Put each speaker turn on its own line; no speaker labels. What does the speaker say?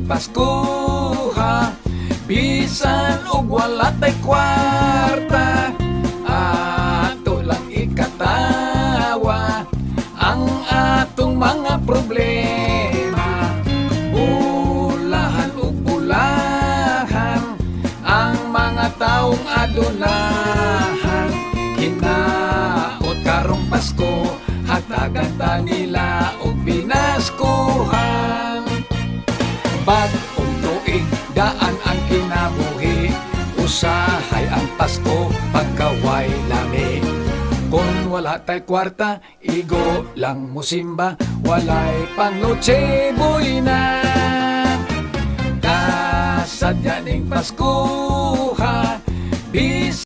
Paskuha, bisan og wala tay kwarta, ato lang ikatawa ang atong mga problema. Bulahan ug bulahan ang mga taong adunahan. Hinaot karong Pasko, hatagan ta nila og pinaskuhan. Bag-ong tuig, daan ang kinabuhi, usahay ang Pasko, pagkaway lami. Kung wala tay kwarta, igo lang musimba, walay pang Noche Buena. Kasadya ning Paskuha, bis